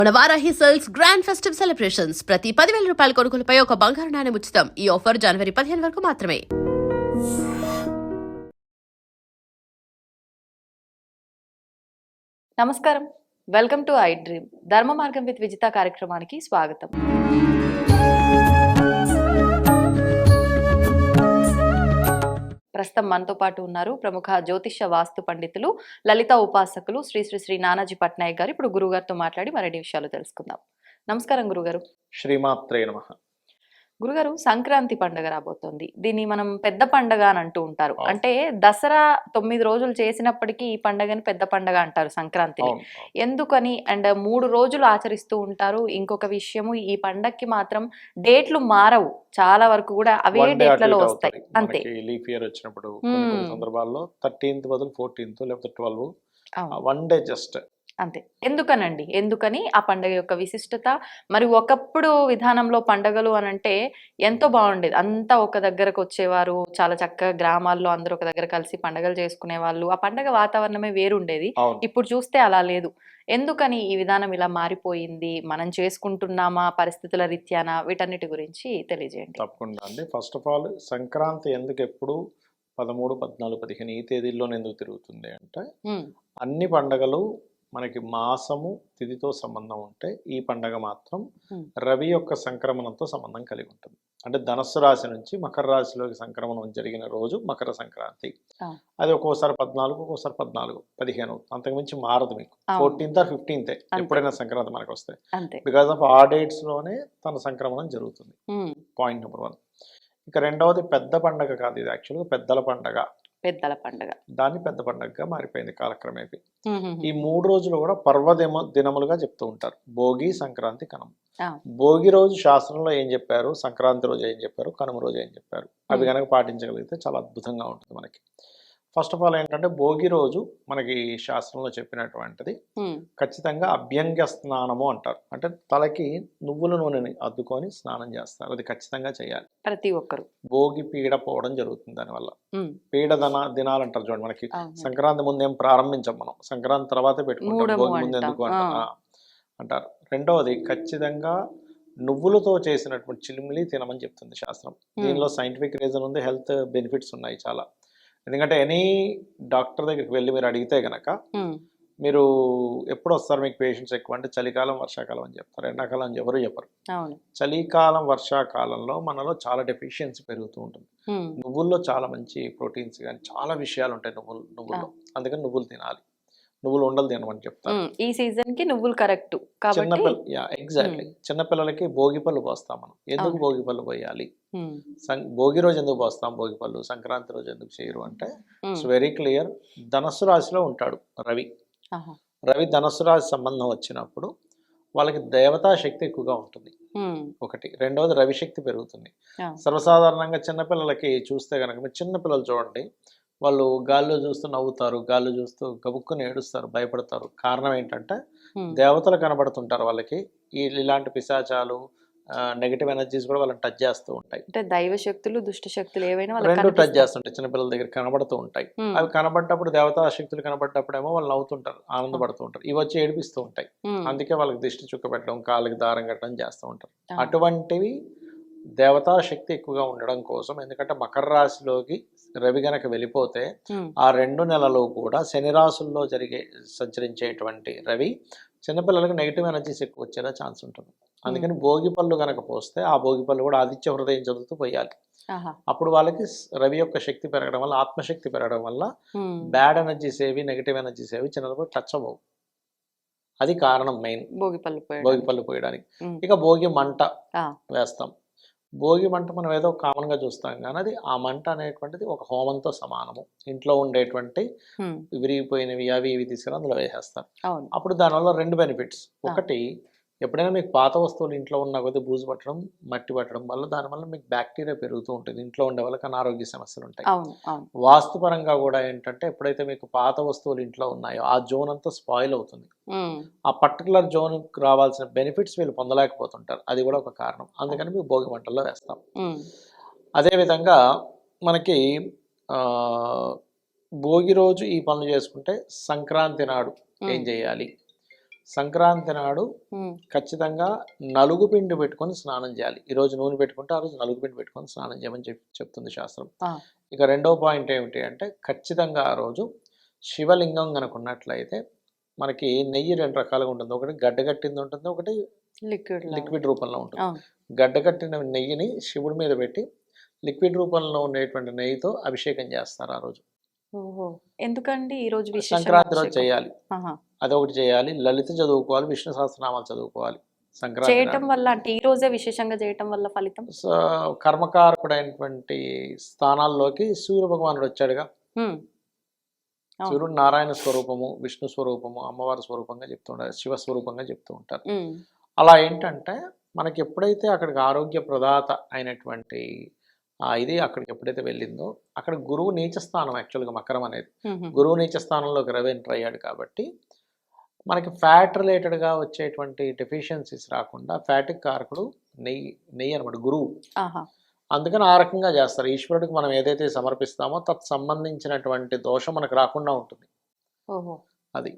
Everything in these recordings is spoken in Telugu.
మన Varahi sales grand festive celebrations ప్రతి 10,000 రూపాయల కొనుగోలుపై ఒక బంగారు నాణెం ఉచితం. ఈ ఆఫర్ జనవరి 15 వరకు మాత్రమే. నమస్కారం, వెల్కమ్ టు ఐ డ్రీమ్. ధర్మ మార్గం విత్ విజిత కార్యక్రమానికి స్వాగతం. ప్రస్తుతం మనతో పాటు ఉన్నారు ప్రముఖ జ్యోతిష వాస్తు పండితులు, లలిత ఉపాసకులు శ్రీ శ్రీ శ్రీ నానాజీ పట్నాయక్ గారు. ఇప్పుడు గురుగారితో మాట్లాడి మరిన్ని విషయాలు తెలుసుకుందాం. నమస్కారం గురుగారు. శ్రీమాత్రే నమః. గురుగారు, సంక్రాంతి పండుగ రాబోతోంది. దీన్ని మనం పెద్ద పండుగ అని అంటూ ఉంటారు. అంటే దసరా 9 రోజులు చేసినప్పటికీ ఈ పండుగని పెద్ద పండుగ అంటారు సంక్రాంతిని. ఎందుకని? అండ్ 3 రోజులు ఆచరిస్తూ ఉంటారు. ఇంకొక విషయము, ఈ పండగకి మాత్రం డేట్లు మారవు, చాలా వరకు కూడా అవే డేట్లలో వస్తాయి. అంతే. లీఫ్ ఇయర్ వచ్చినప్పుడు కొన్ని సందర్భాల్లో 13th బదులు 14th లేకపోతే 12 వన్ డే జస్ట్ అంతే. ఎందుకని ఆ పండుగ యొక్క విశిష్టత? మరి ఒకప్పుడు విధానంలో పండుగలు అని అంటే ఎంతో బాగుండేది. అంతా ఒక దగ్గరకు వచ్చేవారు, చాలా చక్కగా గ్రామాల్లో అందరూ ఒక దగ్గర కలిసి పండుగలు చేసుకునే వాళ్ళు. ఆ పండుగ వాతావరణమే వేరుండేది. ఇప్పుడు చూస్తే అలా లేదు. ఎందుకని ఈ విధానం ఇలా మారిపోయింది? మనం చేసుకుంటున్నామా పరిస్థితుల రీత్యానా? వీటన్నిటి గురించి తెలియజేయండి. తప్పకుండా అండి. ఫస్ట్ ఆఫ్ ఆల్, సంక్రాంతి ఎందుకు ఎప్పుడు 13, 14, 15 ఈ తేదీల్లోనే ఎందుకు తిరుగుతుంది అంటే, అన్ని పండుగలు మనకి మాసము తిథితో సంబంధం ఉంటే ఈ పండగ మాత్రం రవి యొక్క సంక్రమణంతో సంబంధం కలిగి ఉంటుంది. అంటే ధనస్సు రాశి నుంచి మకర రాశిలోకి సంక్రమణం జరిగిన రోజు మకర సంక్రాంతి. అది ఒక్కోసారి 14, ఒక్కోసారి 14, 15, అంతకుమించి మారదు. మీకు 14th or 15th ఎప్పుడైనా సంక్రాంతి మనకు వస్తే, బికాస్ ఆఫ్ ఆ డేట్స్ లోనే తన సంక్రమణం జరుగుతుంది. Point number 1. ఇక రెండవది, పెద్ద పండగ కాదు ఇది, యాక్చువల్గా పెద్దల పండగ. దాన్ని పెద్ద పండగగా మారిపోయింది కాలక్రమేపీ. ఈ 3 రోజులు కూడా దినములుగా చెప్తూ ఉంటారు. భోగి, సంక్రాంతి, కనుమ. భోగి రోజు శాస్త్రంలో ఏం చెప్పారు, సంక్రాంతి రోజు ఏం చెప్పారు, కనుమ రోజు ఏం చెప్పారు, అవి కనుక పాటించగలిగితే చాలా అద్భుతంగా ఉంటుంది మనకి. ఫస్ట్ ఆఫ్ ఆల్ ఏంటంటే, భోగి రోజు మనకి శాస్త్రంలో చెప్పినటువంటిది ఖచ్చితంగా అభ్యంగ స్నానము అంటారు. అంటే తలకి నువ్వుల నూనెని అద్దుకొని స్నానం చేస్తారు. అది ఖచ్చితంగా చేయాలి ప్రతి ఒక్కరు. భోగి పీడ పోవడం జరుగుతుంది దానివల్ల. పీడ దినాలు అంటారు చూడండి. మనకి సంక్రాంతి ముందు ఏం ప్రారంభించాం మనం, సంక్రాంతి తర్వాతే పెట్టుకుంటాం. భోగి ముందు ఎందుకు అంటారు. రెండవది, ఖచ్చితంగా నువ్వులతో చేసినటువంటి చిలిమిలి తినమని చెప్తుంది శాస్త్రం. దీనిలో సైంటిఫిక్ రీజన్ ఉంది, హెల్త్ బెనిఫిట్స్ ఉన్నాయి చాలా. ఎందుకంటే ఎనీ డాక్టర్ దగ్గరికి వెళ్ళి మీరు అడిగితే గనక, మీరు ఎప్పుడు వస్తారు మీకు పేషెంట్స్ ఎక్కువ అంటే చలికాలం, వర్షాకాలం అని చెప్తారు. ఎండాకాలం అని ఎవరు చెప్పరు. చలికాలం, వర్షాకాలంలో మనలో చాలా డెఫిషియన్సీ పెరుగుతూ ఉంటుంది. నువ్వుల్లో చాలా మంచి ప్రోటీన్స్ కానీ చాలా విషయాలు ఉంటాయి నువ్వుల్లో. అందుకని నువ్వులు తినాలి, నువ్వులు ఉండలు తినమని చెప్తారు. ఈ సీజన్ కి నువ్వులు కరెక్ట్. ఎగ్జాక్ట్లీ. చిన్నపిల్లలకి భోగిపళ్ళు పోస్తాం మనం. ఎందుకు భోగిపళ్ళు పోయాలి, భోగి రోజు ఎందుకు పోస్తాం భోగిపళ్ళు, సంక్రాంతి రోజు ఎందుకు చేయరు అంటే, ఇట్స్ వెరీ క్లియర్. ధనస్సు రాశిలో ఉంటాడు రవి. రవి ధనస్సు రాశి సంబంధం వచ్చినప్పుడు వాళ్ళకి దేవతా శక్తి ఎక్కువగా ఉంటుంది, ఒకటి. రెండవది, రవిశక్తి పెరుగుతుంది. సర్వసాధారణంగా చిన్నపిల్లలకి చూస్తే కనుక, మీరు చిన్నపిల్లలు చూడండి, వాళ్ళు గాల్లో చూస్తూ నవ్వుతారు, గాల్లో చూస్తూ గబుక్కుని ఏడుస్తారు, భయపడతారు. కారణం ఏంటంటే, దేవతలు కనబడుతుంటారు వాళ్ళకి. ఇలాంటి పిశాచాలు, నెగటివ్ ఎనర్జీస్ కూడా వాళ్ళని టచ్ చేస్తూ ఉంటాయి. అంటే దైవ శక్తులు, దుష్ట శక్తులు ఏవైనా రెండు టచ్ చేస్తుంటాయి, చిన్నపిల్లల దగ్గర కనబడుతూ ఉంటాయి. అవి కనబడ్డప్పుడు, దేవతా శక్తులు కనబడ్డప్పుడేమో వాళ్ళు నవ్వుతుంటారు, ఆనందపడుతూ ఉంటారు. ఇవి వచ్చి ఏడిపిస్తూ ఉంటాయి. అందుకే వాళ్ళకి దిష్టి చుక్క పెట్టడం, కాళ్ళకి దారం కట్టడం చేస్తూ ఉంటారు. అటువంటివి దేవతా శక్తి ఎక్కువగా ఉండడం కోసం. ఎందుకంటే మకర రాశిలోకి రవి గనక వెళ్ళిపోతే ఆ 2 నెలలు కూడా శని రాశుల్లో సంచరించేటువంటి రవి చిన్నపిల్లలకు నెగిటివ్ ఎనర్జీస్ ఎక్కువ వచ్చేలా ఛాన్స్ ఉంటుంది. అందుకని భోగిపళ్ళు గనక పోస్తే ఆ భోగిపళ్ళు కూడా ఆదిత్య హృదయం చదువుతూ పోయాలి. అప్పుడు వాళ్ళకి రవి యొక్క శక్తి పెరగడం వల్ల, ఆత్మశక్తి పెరగడం వల్ల బ్యాడ్ ఎనర్జీస్ ఏవి, నెగిటివ్ ఎనర్జీస్ ఏవి చిన్నప్పుడు టచ్ అవ్వవు. అది కారణం మెయిన్ భోగిపళ్ళు పోయడానికి. ఇక భోగి మంట వేస్తాం. భోగి మంట మనం ఏదో కామన్గా చూస్తాం కానీ, అది ఆ మంట అనేటువంటిది ఒక హోమంతో సమానము. ఇంట్లో ఉండేటువంటి విరిగిపోయినవి అవి ఇవి తీసుకుని అందులో వేసేస్తారు. అప్పుడు దానివల్ల 2 బెనిఫిట్స్. ఒకటి, ఎప్పుడైనా మీకు పాత వస్తువులు ఇంట్లో ఉన్న కొద్ది బూజు పట్టడం, మట్టి పట్టడం వల్ల దానివల్ల మీకు బ్యాక్టీరియా పెరుగుతూ ఉంటుంది. ఇంట్లో ఉండే వాళ్ళకి అనారోగ్య సమస్యలు ఉంటాయి. వాస్తుపరంగా కూడా ఏంటంటే, ఎప్పుడైతే మీకు పాత వస్తువులు ఇంట్లో ఉన్నాయో ఆ జోన్ అంతా స్పాయిల్ అవుతుంది. ఆ పర్టికులర్ జోన్ రావాల్సిన బెనిఫిట్స్ వీళ్ళు పొందలేకపోతుంటారు. అది కూడా ఒక కారణం. అందుకని మీకు భోగి మంటల్లో వేస్తాం. అదేవిధంగా మనకి భోగి రోజు ఈ పనులు చేసుకుంటే, సంక్రాంతి నాడు ఏం చేయాలి? సంక్రాంతి నాడు ఉమ్, ఖచ్చితంగా నలుగు పిండి పెట్టుకొని స్నానం చేయాలి. ఈరోజు నూనె పెట్టుకుంటే ఆ రోజు నలుగు పిండి పెట్టుకొని స్నానం చేయమని చెప్తుంది శాస్త్రం. ఆ, ఇక రెండో పాయింట్ ఏమిటి అంటే ఖచ్చితంగా ఆ రోజు శివలింగం కనుక ఉన్నట్లయితే మనకి నెయ్యి రెండు రకాలుగా ఉంటుంది. ఒకటి గడ్డగట్టింది ఉంటుంది, ఒకటి లిక్విడ్ లాగా. లిక్విడ్ రూపంలో ఉంటుంది. అవును. గడ్డగట్టిన నెయ్యిని శివుడి మీద పెట్టి లిక్విడ్ రూపంలో ఉండేటువంటి నెయ్యితో అభిషేకం చేస్తారు ఆ రోజు. ఓహో, ఎందుకండి ఈ రోజు విశేషంగా సంక్రాంతి రోజు అభిషేకం? చేయాలి, ఆహా. అదొకటి చేయాలి. లలిత చదువుకోవాలి, విష్ణు సహస్రనామాలు చదువుకోవాలి సంక్రాంతి చేయటం నాడు. వల్ల అంటే ఈ రోజే విశేషంగా చేయటం వల్ల ఫలితం? కర్మకారకుడైనటువంటి స్థానాల్లోకి సూర్య భగవానుడు వచ్చాడుగా. ఉమ్, అవును. సూర్యుడు నారాయణ స్వరూపము, విష్ణు స్వరూపము, అమ్మవారి స్వరూపంగా చెప్తూ ఉంటారు, శివ స్వరూపంగా చెప్తూ ఉంటారు. ఉమ్, అలా ఏంటంటే మనకి ఎప్పుడైతే అక్కడికి ఆరోగ్య ప్రదాత అయినటువంటి ఇది అక్కడికి ఎప్పుడైతే వెళ్ళిందో అక్కడ గురువు నీచ స్థానం, యాక్చువల్గా మకరం అనేది ఉమ్, గురువు నీచ స్థానంలోకి రవి ఎంటర్ అయ్యాడు కాబట్టి మనకి ఫ్యాట్ రిలేటెడ్గా వచ్చేటువంటి డెఫిషియన్సీస్ రాకుండా ఫ్యాట్కి కారకుడు నెయ్యి అనమాట, గురువు. ఆహా. అందుకని ఆ రకంగా చేస్తారు. ఈశ్వరుడికి మనం ఏదైతే సమర్పిస్తామో తత్ సంబంధించినటువంటి దోషం మనకు రాకుండా ఉంటుంది. ఓహో. అది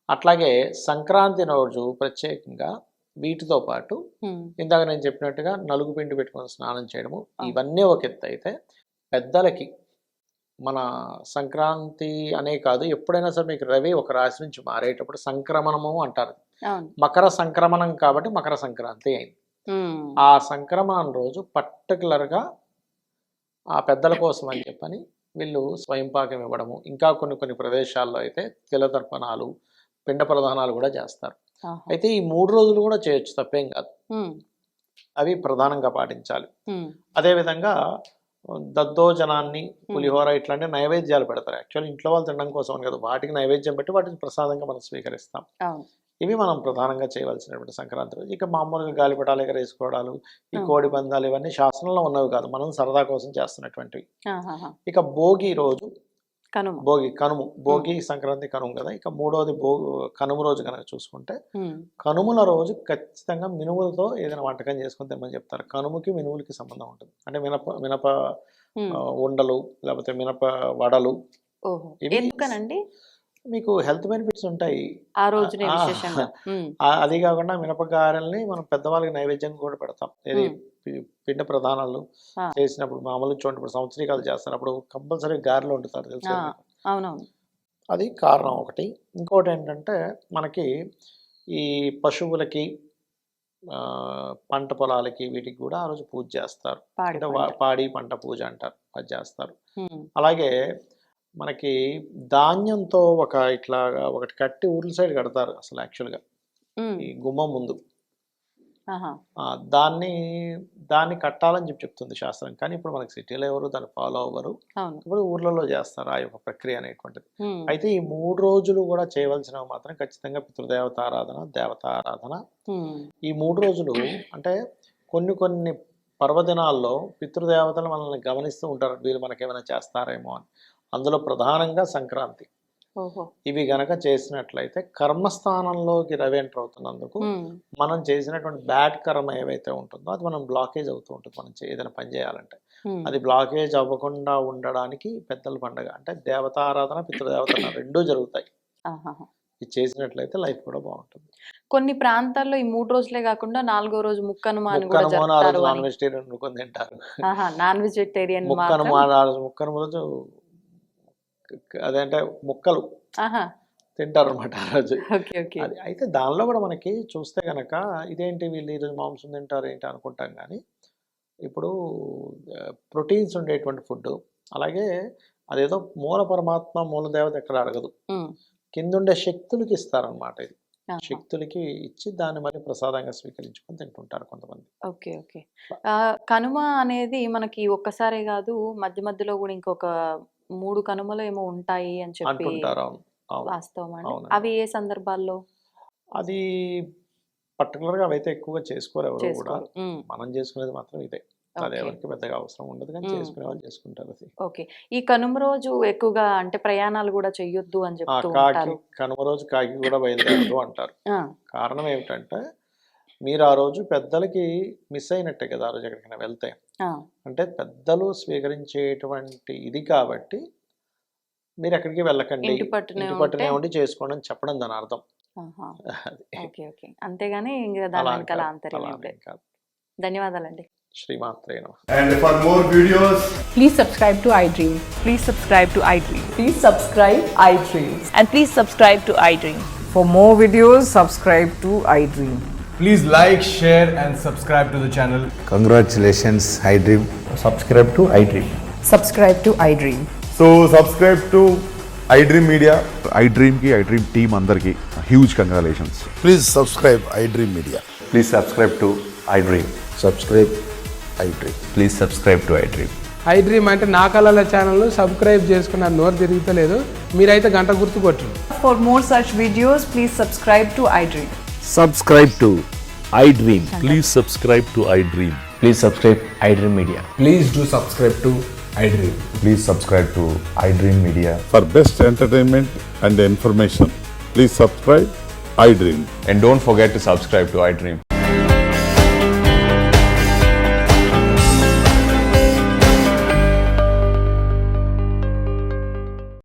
అట్లాగే సంక్రాంతి రోజు ప్రత్యేకంగా వీటితో పాటు ఉమ్, ఇందాక నేను చెప్పినట్టుగా నలుగు పిండి పెట్టుకొని స్నానం చేయడము ఇవన్నీ ఒక ఎత్తు అయితే, పెద్దలకి మన సంక్రాంతి అనే కాదు ఎప్పుడైనా సరే మీకు రవి ఒక రాశి నుంచి మారేటప్పుడు సంక్రమణము అంటారు. అవును. మకర సంక్రమణం కాబట్టి మకర సంక్రాంతి అయింది. ఉమ్, ఆ సంక్రమణం రోజు పర్టికులర్గా ఆ పెద్దల కోసం అని చెప్పని వీళ్ళు స్వయంపాకం ఇవ్వడము, ఇంకా కొన్ని ప్రదేశాల్లో అయితే తిలతర్పణాలు, పిండ ప్రదానాలు కూడా చేస్తారు. ఆహా. అయితే ఈ 3 రోజులు కూడా చేయొచ్చు, తప్పేం కాదు. ఉమ్, అవి ప్రధానంగా పాటించాలి. ఉమ్, అదేవిధంగా దద్దోజనాన్ని, పులిహోర ఇట్లాంటి నైవేద్యాలు పెడతారు. యాక్చువల్లీ ఇంట్లో వాళ్ళు తినడం కోసం అని కదా, వాటికి నైవేద్యం పెట్టి వాటిని ప్రసాదంగా మనం స్వీకరిస్తాం. అవును. ఇవి మనం ప్రధానంగా చేయవలసినటువంటి సంక్రాంతి రోజు. ఇక మామూలుగా గాలిపటాలు ఎగరేసుకోవడాలు, ఈ కోడి పందాలు ఇవన్నీ శాసనంలో ఉన్నవి కాదు, మనం సరదా కోసం చేస్తున్నటువంటివి. ఆహాహా. ఇక భోగి రోజు, కనుమ. కనుము, భోగి సంక్రాంతి కనుము కదా. ఇక మూడవది కనుమ రోజు కనుక చూసుకుంటే ఉమ్, కనుమల రోజు ఖచ్చితంగా మినుములతో ఏదైనా వంటకం చేసుకుని తినమని చెప్తారు. కనుముకి మినుములకి సంబంధం ఉంటుంది. అంటే మినప ఉమ్, ఉండలు, లేకపోతే మినప వడలు, ఓహో, ఇవి ఎందుకనండి మీకు హెల్త్ బెనిఫిట్స్ ఉంటాయి ఆ రోజునే ఆ, విశేషంగా? ఉమ్, అది కాకుండా మినపగారెల్ని మనం పెద్దవాళ్ళకి నైవేద్యం కూడా పెడతాం. ఇది పిండ ప్రధానాలు ఆ, చేసినప్పుడు మామూలు చూడండి, ఇప్పుడు సంవత్సరీకాలు చేస్తారు, అప్పుడు కంపల్సరీ గారెలు వండుతారు తెలుసా ఆ, మీకు? అవునవును. అది కారణం ఒకటి. ఇంకోటి ఏంటంటే మనకి ఈ పశువులకి, పంట పొలాలకి, వీటికి కూడా ఆ రోజు పూజ చేస్తారు. పాడి అంటే పంట. పాడి పంట పూజ అంటారు, అది చేస్తారు. ఉమ్, అలాగే మనకి ధాన్యంతో ఇట్లాగా ఒకటి కట్టి ఊర్ల సైడ్ కడతారు అసలు యాక్చువల్గా ఉమ్, ఈ గుమ్మం ముందు. ఆహా. దాన్ని కట్టాలని చెప్తుంది శాస్త్రం. కానీ ఇప్పుడు మనకి సిటీలో ఎవరు దాన్ని ఫాలో అవ్వరు, అవును. ఇప్పుడు ఊర్లలో చేస్తారు ఆ యొక్క ప్రక్రియ అనేటువంటిది. ఉమ్, అయితే ఈ 3 రోజులు కూడా చేయవలసినవి మాత్రం ఖచ్చితంగా పితృదేవతారాధన, దేవతారాధన. ఉమ్, ఈ 3 రోజులు అంటే కొన్ని పర్వదినాల్లో పితృదేవతలు మనల్ని గమనిస్తూ ఉంటారు, వీళ్ళు మనకేమైనా చేస్తారేమో అని. అందులో ప్రధానంగా సంక్రాంతి. ఓహో. ఇవి గనక చేసినట్లయితే కర్మస్థానంలోకి రవి ఎంటర్ అవుతున్నందుకు ఉమ్, మనం చేసినటువంటి బ్యాడ్ కర్మ ఏవైతే ఉంటుందో అది మనం బ్లాకేజ్ అవుతూ ఉంటుంది. మనం ఏదైనా పని చేయాలంటే ఉమ్, అది బ్లాకేజ్ అవ్వకుండా ఉండడానికి పెద్దల పండుగ అంటే దేవతారాధన, పితృదేవతన రెండూ జరుగుతాయి. ఆహాహా. ఇది చేసినట్లయితే లైఫ్ కూడా బాగుంటుంది. కొన్ని ప్రాంతాల్లో ఈ 3 రోజులే కాకుండా 4వ రోజు ముక్కనుమ అని కూడా ముక్కనుమ ఆ రోజు జరుపుతారు నాన్ అని. వెజిటేరియన్ వండుకొని తింటారు. ఆహా, నాన్ వెజిటేరియన్ ముక్కనుమ మాత్రం. ఆ రోజు ముక్కనుమ రోజు అదేంటే ముక్కలు ఆహా. తింటారు అనమాట ఆ రోజు. Okay, okay. అది అయితే దానిలో కూడా మనకి చూస్తే కనుక ఇదేంటి వీళ్ళు ఈరోజు మాంసం తింటారు ఏంటి అనుకుంటాం, కానీ ఇప్పుడు ప్రోటీన్స్ ఉండేటువంటి ఫుడ్, అలాగే అదేదో మూల పరమాత్మ మూల దేవత ఎక్కడ అడగదు, ఉమ్, కిందుండే శక్తులకి ఇస్తారనమాట. ఇది ఆహా. శక్తులకి ఇచ్చి దాన్ని మరి ప్రసాదంగా స్వీకరించుకొని తింటుంటారు కొంతమంది. Okay, okay. కనుమ అనేది మనకి ఒక్కసారే కాదు, మధ్య మధ్యలో కూడా ఇంకొక 3 కనుమలు ఏమో ఉంటాయి అని చెప్పి అంటుంటారు. అవును, అవును, వాస్తవం అండి. అవునండి. అవి ఏ సందర్భాల్లో అది పర్టికులర్గా అవైతే ఎక్కువగా చేసుకోరు ఎవరు కూడా. చేసుకోరు? ఉమ్, మనం చేసుకునేది మాత్రం ఇదే. అది ఓకే. ఎవరికి పెద్దగా అవసరం ఉండదు, కానీ చేసుకునే వాళ్ళు చేసుకుంటారు. అది ఓకే. ఈ కనుమ రోజు ఎక్కువగా అంటే ప్రయాణాలు కూడా చెయ్యొద్దు అని చెప్తూ కాకి, ఉంటారు. కనుమ రోజు కాకి కూడా బయలుదేరదు అంటారు. ఆ, కారణం ఏమిటంటే మీరు ఆ రోజు పెద్దలకి మిస్ అయినట్టే కదా, ఆ రోజు ఎక్కడికైనా వెళ్తే. ఆ, అంటే పెద్దలు స్వీకరించేటువంటి ఇది కాబట్టి మీరు ఎక్కడికి వెళ్ళకండి, ఇంటి పట్టునే ఇంటి పట్టునే ఉంటే. ఉండి చేసుకోండి అని చెప్పడం దాని అర్థం. ఆహా. అది ఓకే ఓకే, అంతేగాని ఇంకా దాని అలా వెనకాల కాదు, ఆంతర్యం అలా ఏం లేదు. కాదు. ధన్యవాదాలండి. శ్రీమాత్రే నమః. And for more videos, Please subscribe to iDream. Please subscribe to iDream. Please subscribe iDream. And please subscribe to iDream. For more videos, subscribe to iDream. please like, share, and subscribe to the channel. Congratulations, iDream. subscribe to iDream. Subscribe to iDream. So subscribe to iDream Media. iDream ki iDream team అందరికి huge congratulations. Please subscribe iDream Media. Please subscribe to iDream. Subscribe iDream. Please subscribe to iDream. iDream అంటే నా కళల ఛానల్ను సబ్స్క్రైబ్ చేసుకున్న నోరు తిరుగుతలేదు, మీరైతే గంట గుర్తు కొట్టండి. For more such videos, please subscribe to iDream. Subscribe to iDream. Please subscribe to iDream. Please subscribe iDream Media. Please do subscribe to iDream. Please subscribe to iDream Media. For best entertainment and information, please subscribe iDream. And don't forget to subscribe to iDream.